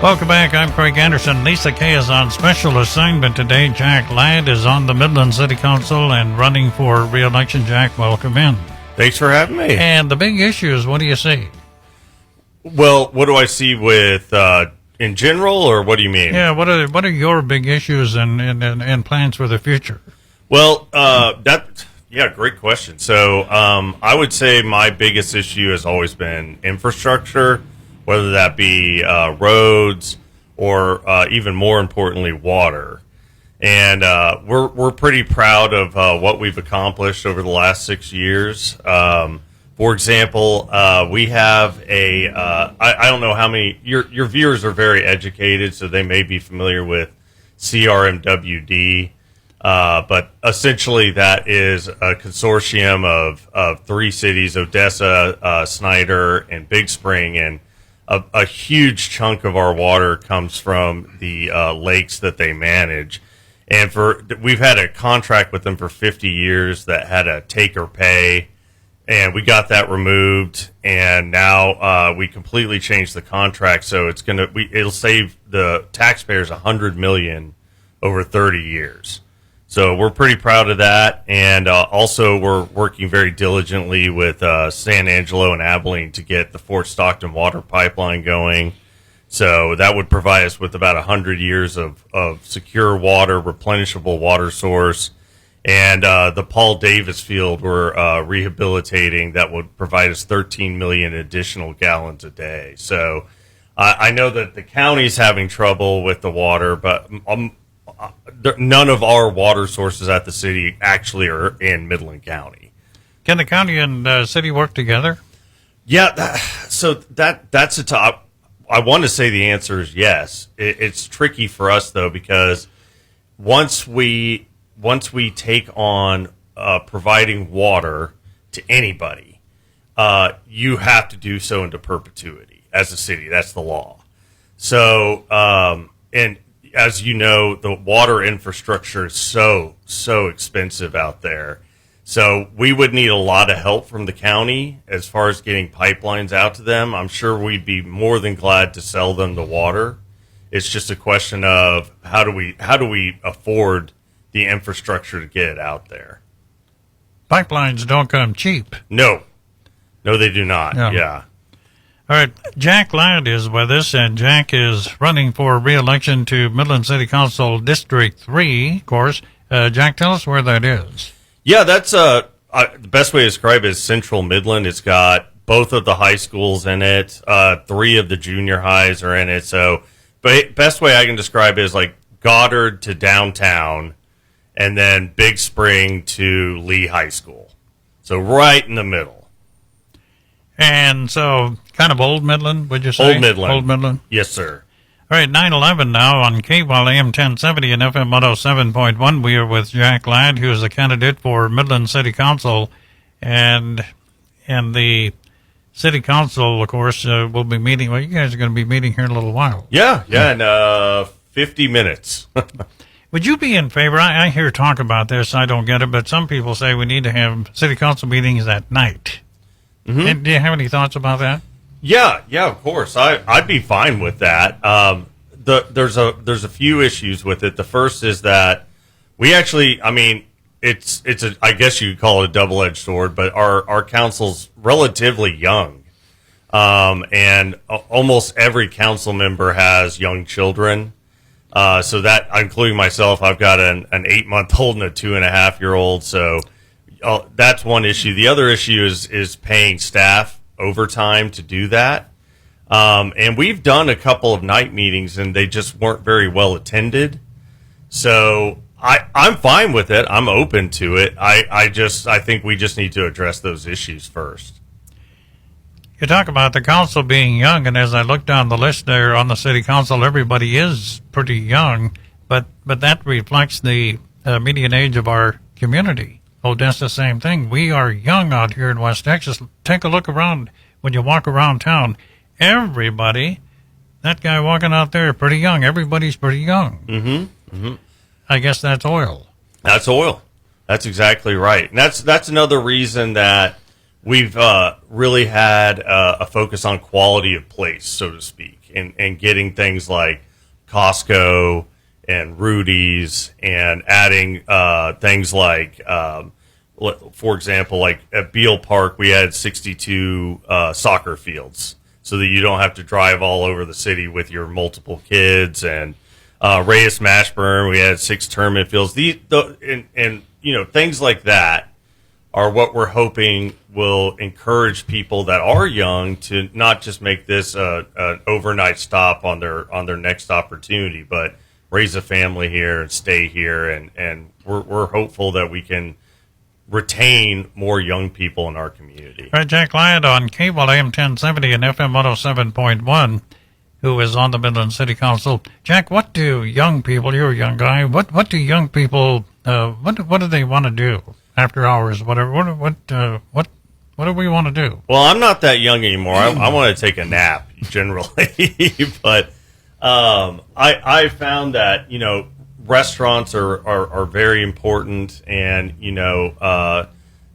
Welcome back. I'm Craig Anderson. Lisa Kay is on special assignment today. Jack Ladd is on the Midland City Council and running for re-election. Jack, welcome in. Thanks for having me. And the big issues, what do you see? Well, what do I see with in general, or what do you mean? Yeah, what are your big issues and plans for the future? Well, great question. So I would say my biggest issue has always been infrastructure, whether that be roads or even more importantly, water. And we're pretty proud of what we've accomplished over the last 6 years. For example, we have I don't know how many, your viewers are very educated, so they may be familiar with CRMWD. But essentially that is a consortium of three cities, Odessa, Snyder, and Big Spring, and a huge chunk of our water comes from the lakes that they manage. And we've had a contract with them for 50 years that had a take or pay, and we got that removed, and now we completely changed the contract, so it'll save the taxpayers $100 million over 30 years. So we're pretty proud of that, and also we're working very diligently with San Angelo and Abilene to get the Fort Stockton water pipeline going. So that would provide us with about 100 years of secure water, replenishable water source. And the Paul Davis Field we're rehabilitating that would provide us 13 million additional gallons a day. So I know that the county's having trouble with the water, but none of our water sources at the city actually are in Midland County. Can the county and city work together? Yeah, that's a top. I want to say the answer is yes. It's tricky for us though, because once we take on providing water to anybody, you have to do so into perpetuity as a city. That's the law. So, and as you know, the water infrastructure is so expensive out there. So we would need a lot of help from the county as far as getting pipelines out to them. I'm sure we'd be more than glad to sell them the water. It's just a question of how do we afford the infrastructure to get it out there. Pipelines don't come cheap. No, they do not. No. Yeah. All right, Jack Ladd is with us, and Jack is running for re-election to Midland City Council District 3, of course. Jack, tell us where that is. Yeah, that's the best way to describe it is Central Midland. It's got both of the high schools in it. 3 of the junior highs are in it. So, but best way I can describe it is like Goddard to downtown, and then Big Spring to Lee High School. So right in the middle. And so kind of Old Midland, would you say? Old Midland. Old Midland. Yes, sir. All right, 9/11 now on KWEL AM 1070 and FM 107.1. We are with Jack Ladd, who is a candidate for Midland City Council. And the City Council, of course, will be meeting. Well, you guys are going to be meeting here in a little while. Yeah, in 50 minutes. Would you be in favor? I hear talk about this. I don't get it, but some people say we need to have City Council meetings at night. Mm-hmm. Do you have any thoughts about that? Yeah, of course. I'd be fine with that. There's a few issues with it. The first is that we actually, it's I guess you could call it a double-edged sword, but our council's relatively young, and almost every council member has young children. So that, including myself, I've got an 8-month-old and a 2.5-year-old. So that's one issue. The other issue is paying staff overtime to do that. And we've done a couple of night meetings, and they just weren't very well attended. So I'm fine with it. I'm open to it. I think we just need to address those issues first. You talk about the council being young, and as I look down the list there on the city council, everybody is pretty young, but that reflects the median age of our community. Odessa, same thing. We are young out here in West Texas. Take a look around. When you walk around town, everybody, that guy walking out there, pretty young. Everybody's pretty young. Mm-hmm. Mm-hmm. I guess that's oil. That's oil. That's exactly right. And that's another reason that we've really had a focus on quality of place, so to speak. and getting things like Costco and Rudy's, and adding things like, for example, like at Beale Park, we had 62 soccer fields so that you don't have to drive all over the city with your multiple kids. And Reyes Mashburn, we had 6 tournament fields. And things like that are what we're hoping will encourage people that are young to not just make this an overnight stop on their next opportunity, but raise a family here and stay here. And we're hopeful that we can retain more young people in our community. Right, Jack Lyad on KWEL AM 1070 and FM 107.1, who is on the Midland City Council. Jack, what do young people, you're a young guy, what do young people, what do they want to do after hours, whatever, what do we want to do? Well, I'm not that young anymore. I want to take a nap generally, but I found that, restaurants are very important, and the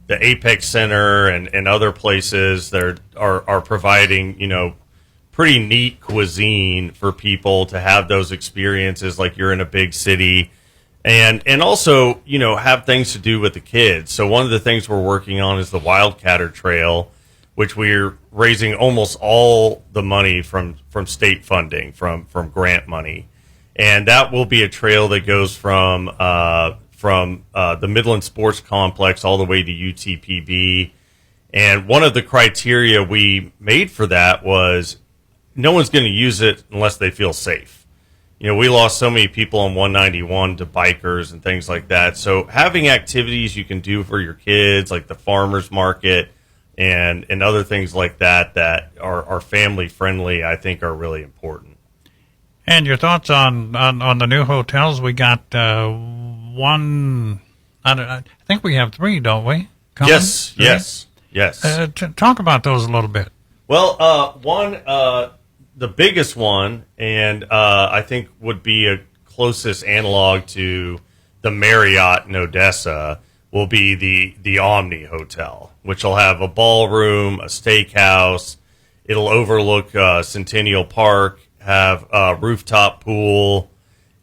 Apex Center and other places that are providing pretty neat cuisine for people to have those experiences like you're in a big city, and also have things to do with the kids. So one of the things we're working on is the Wildcatter Trail, which we're raising almost all the money from state funding, from grant money. And that will be a trail that goes from the Midland Sports Complex all the way to UTPB. And one of the criteria we made for that was no one's going to use it unless they feel safe. We lost so many people on 191 to bikers and things like that. So having activities you can do for your kids, like the farmers market and other things like that are family friendly, I think are really important. And your thoughts on the new hotels? We got one. I think we have 3, don't we? Coming? Yes. Talk about those a little bit. Well, one, the biggest one, and I think would be a closest analog to the Marriott in Odessa, will be the Omni Hotel, which will have a ballroom, a steakhouse. It'll overlook Centennial Park, have a rooftop pool,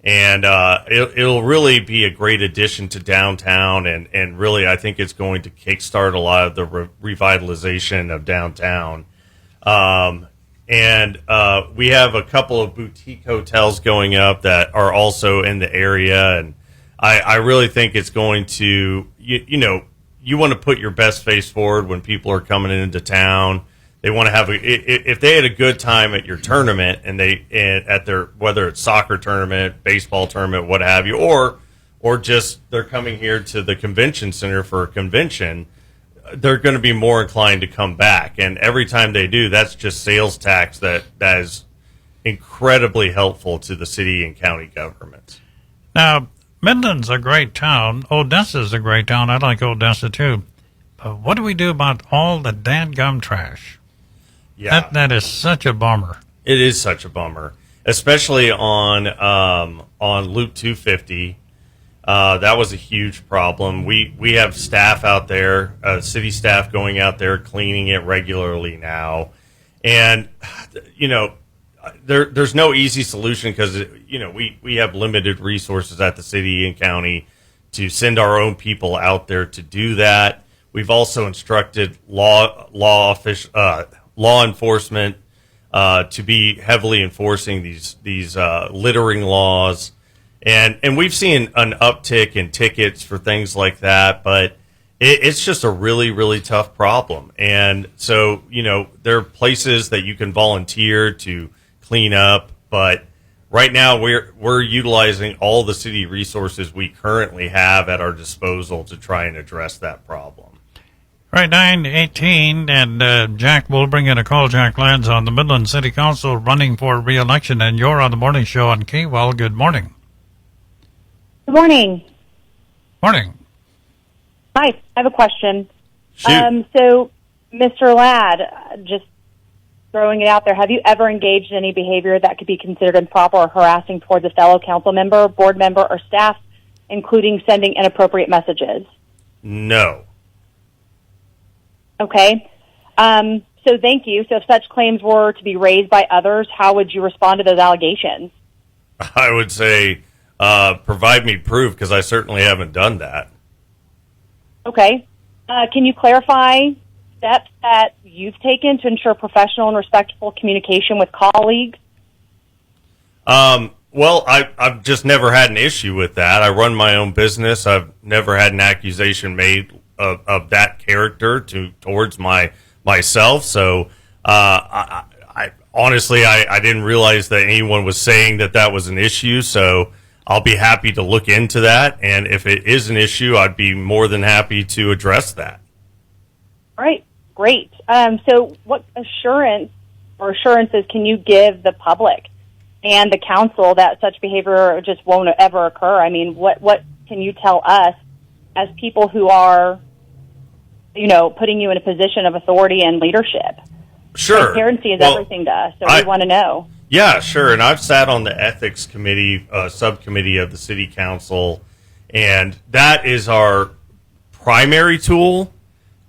and it'll really be a great addition to downtown, and really I think it's going to kickstart a lot of the revitalization of downtown. And we have a couple of boutique hotels going up that are also in the area, and I really think it's going to, you want to put your best face forward when people are coming into town. They want to have if they had a good time at your tournament and at their, whether it's soccer tournament, baseball tournament, what have you, or just they're coming here to the convention center for a convention, they're going to be more inclined to come back. And every time they do, that's just sales tax that is incredibly helpful to the city and county governments. Now, Midland's a great town. Odessa's a great town. I like Odessa too. But what do we do about all the dadgum trash? Yeah, that is such a bummer. It is such a bummer, especially on Loop 250. That was a huge problem. We have staff out there, city staff going out there cleaning it regularly now, and there's no easy solution because we have limited resources at the city and county to send our own people out there to do that. We've also instructed law enforcement to be heavily enforcing these littering laws, and we've seen an uptick in tickets for things like that, but it's just a really, really tough problem. And so there are places that you can volunteer to clean up, but right now we're utilizing all the city resources we currently have at our disposal to try and address that problem. Right, 9:18, and Jack, we'll bring in a call. Jack Lyad on the Midland City Council running for re-election, and you're on the morning show on KWEL. Good morning. Good morning. Morning. Hi, I have a question. Shoot. So, Mr. Ladd, just throwing it out there, have you ever engaged in any behavior that could be considered improper or harassing towards a fellow council member, board member, or staff, including sending inappropriate messages? No. Okay. So So thank you. So if such claims were to be raised by others, how would you respond to those allegations? I would say provide me proof, because I certainly haven't done that. Okay. Can you clarify steps that you've taken to ensure professional and respectful communication with colleagues? Well, I've just never had an issue with that. I run my own business. I've never had an accusation made of that character towards myself. So I honestly, I didn't realize that anyone was saying that was an issue. So I'll be happy to look into that. And if it is an issue, I'd be more than happy to address that. All right. Great. So what assurances can you give the public and the council that such behavior just won't ever occur? I mean, what can you tell us as people who are, putting you in a position of authority and leadership? Sure. Transparency is everything to us, so we want to know. Yeah, sure. And I've sat on the ethics committee, subcommittee of the city council, and that is our primary tool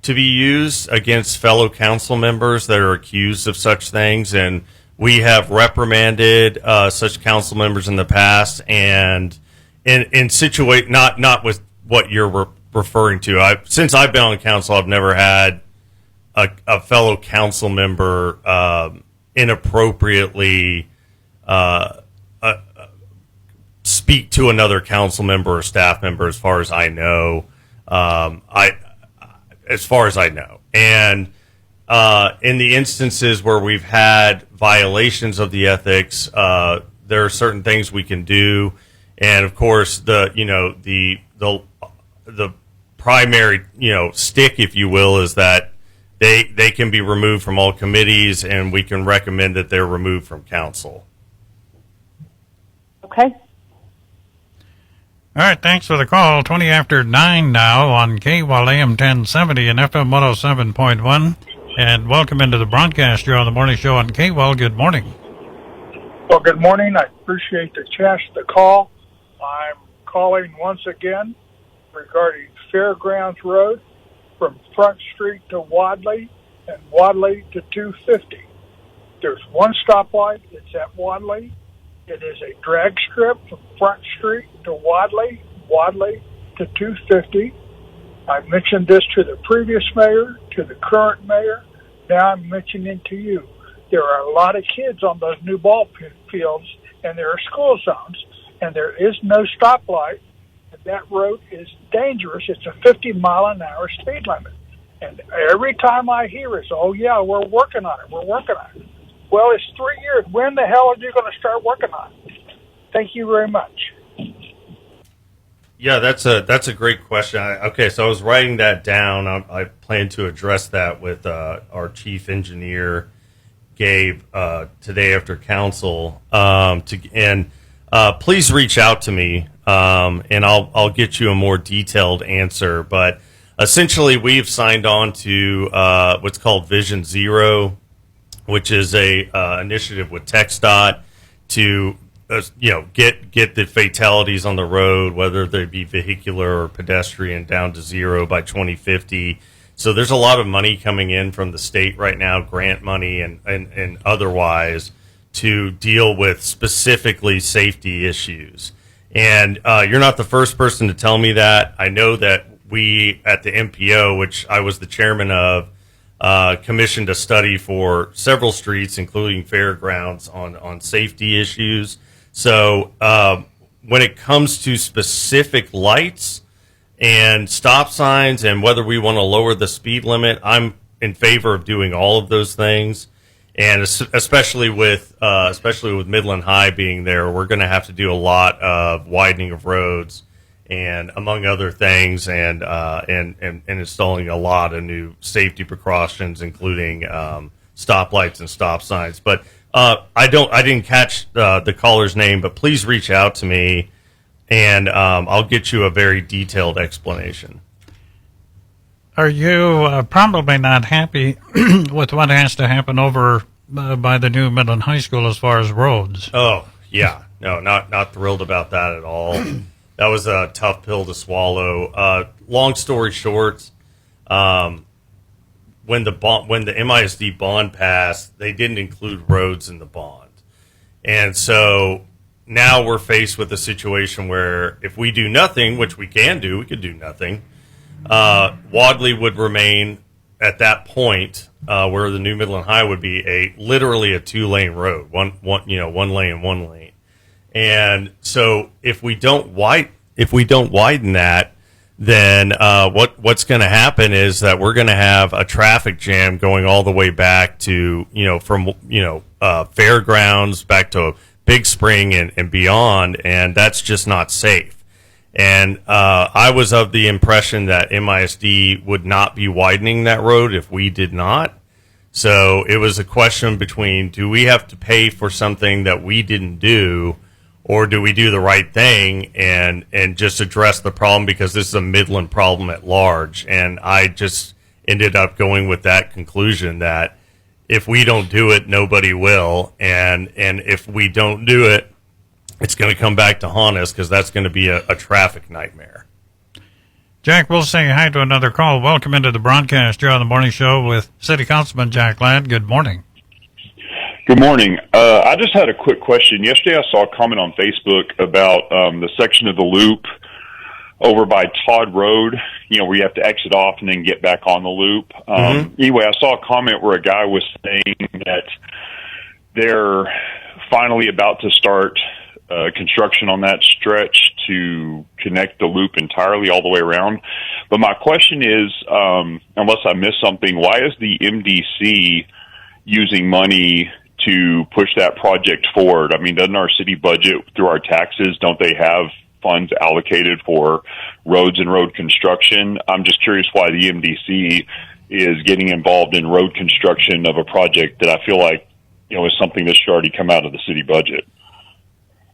to be used against fellow council members that are accused of such things. And we have reprimanded such council members in the past, and not with what you're referring to. Since I've been on council, I've never had a fellow council member inappropriately speak to another council member or staff member, as far as I know. As far as I know. And in the instances where we've had violations of the ethics, there are certain things we can do. And of course, the primary, stick, if you will, is that they can be removed from all committees, and we can recommend that they're removed from council. Okay. All right, thanks for the call. 20 after 9 now on KWEL AM 1070 and FM 107.1. And welcome into the broadcast. You're on the morning show on KWEL. Good morning. Well, good morning. I appreciate the chance to call. I'm calling once again regarding Fairgrounds Road from Front Street to Wadley and Wadley to 250. There's one stoplight. It's at Wadley. It is a drag strip from Front Street to Wadley, Wadley to 250. I've mentioned this to the previous mayor, to the current mayor. Now I'm mentioning it to you. There are a lot of kids on those new ball fields, and there are school zones, and there is no stoplight. And that road is dangerous. It's a 50-mile-an-hour speed limit. And every time I hear it, oh, yeah, we're working on it. We're working on it. Well, it's 3 years. When the hell are you going to start working on it? Thank you very much. Yeah, that's a great question. Okay, so I was writing that down. I plan to address that with our chief engineer, Gabe, today after council. Please reach out to me, and I'll get you a more detailed answer. But essentially, we've signed on to what's called Vision Zero, which is a initiative with TxDOT to get the fatalities on the road, whether they be vehicular or pedestrian, down to zero by 2050. So there's a lot of money coming in from the state right now, grant money and otherwise, to deal with specifically safety issues. And you're not the first person to tell me that. I know that we at the MPO, which I was the chairman of, commissioned a study for several streets, including Fairgrounds, on safety issues. So when it comes to specific lights and stop signs and whether we want to lower the speed limit, I'm in favor of doing all of those things. And especially with Midland High being there, we're going to have to do a lot of widening of roads, and among other things, and installing a lot of new safety precautions, including stoplights and stop signs. But I didn't catch the caller's name, but please reach out to me, and I'll get you a very detailed explanation. Are you probably not happy with what has to happen over by the new Midland High School as far as roads? Oh, yeah. No, not thrilled about that at all. That was a tough pill to swallow. Long story short, when the MISD bond passed, they didn't include roads in the bond. And so now we're faced with a situation where if we do nothing, which we can do, we could do nothing, Wadley would remain at that point where the New Midland High would be literally a 2-lane road, one lane. And so if we don't widen that, then what's going to happen is that we're going to have a traffic jam going all the way back to from fairgrounds back to Big Spring and beyond, and that's just not safe. And I was of the impression that MISD would not be widening that road if we did not. So it was a question between, do we have to pay for something that we didn't do, or do we do the right thing and just address the problem, because this is a Midland problem at large? And I just ended up going with that conclusion that if we don't do it, nobody will. And if we don't do it, it's going to come back to haunt us, because that's going to be a traffic nightmare. Jack, we'll say hi to another call. Welcome into the broadcast. You're on the morning show with City Councilman Jack Ladd. Good morning. Good morning. I just had a quick question. Yesterday I saw a comment on Facebook about the section of the loop over by Todd Road, where you have to exit off and then get back on the loop. Anyway, I saw a comment where a guy was saying that they're finally about to start construction on that stretch to connect the loop entirely all the way around. But my question is, unless I missed something, why is the MDC using money to push that project forward? I mean, doesn't our city budget through our taxes, don't they have funds allocated for roads and road construction? I'm just curious why the MDC is getting involved in road construction of a project that I feel like, is something that should already come out of the city budget.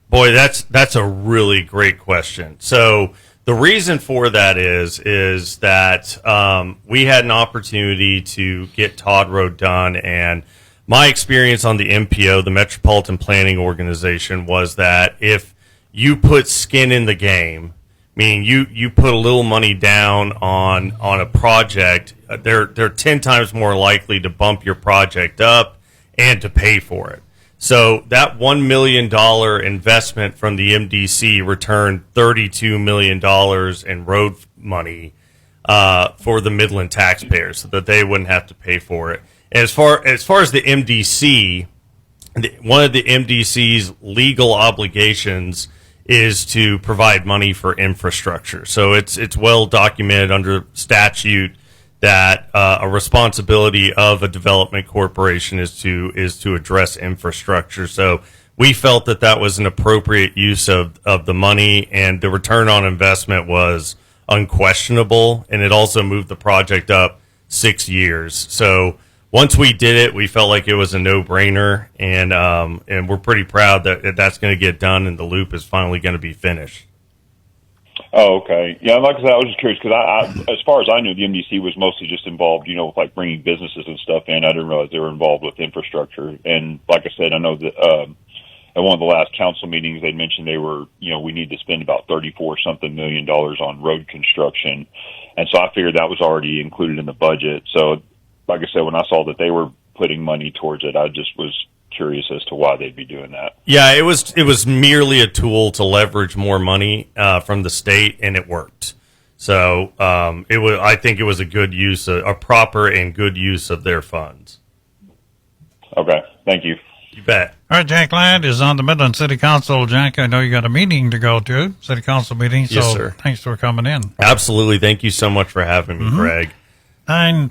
Boy, that's a really great question. So the reason for that is that we had an opportunity to get Todd Road done, and my experience on the MPO, the Metropolitan Planning Organization, was that if you put skin in the game, meaning you put a little money down on a project, they're 10 times more likely to bump your project up and to pay for it. So that $1 million investment from the MDC returned $32 million in road money for the Midland taxpayers, so that they wouldn't have to pay for it. And as far as the MDC, one of the MDC's legal obligations is to provide money for infrastructure. So it's well documented under statute that a responsibility of a development corporation is to address infrastructure. So we felt that was an appropriate use of the money, and the return on investment was unquestionable, and it also moved the project up 6 years. So once we did it, we felt like it was a no-brainer, and we're pretty proud that that's going to get done, and the loop is finally going to be finished. Oh, okay. Yeah, like I said, I was just curious because I, as far as I knew, the MDC was mostly just involved, with like bringing businesses and stuff in. I didn't realize they were involved with infrastructure. And like I said, I know that at one of the last council meetings, they mentioned they were, we need to spend about $34-something million on road construction. And so I figured that was already included in the budget. So, like I said, when I saw that they were putting money towards it, I just was curious as to why they'd be doing that. Yeah, it was merely a tool to leverage more money from the state, and it worked. So I think it was a good use, a proper and good use of their funds. Okay, thank you. You bet. All right, Jack Ladd is on the Midland City Council. Jack, I know you got a meeting to go to, City Council meeting. So yes, sir. Thanks for coming in. Absolutely. Thank you so much for having me, Greg. 9:20.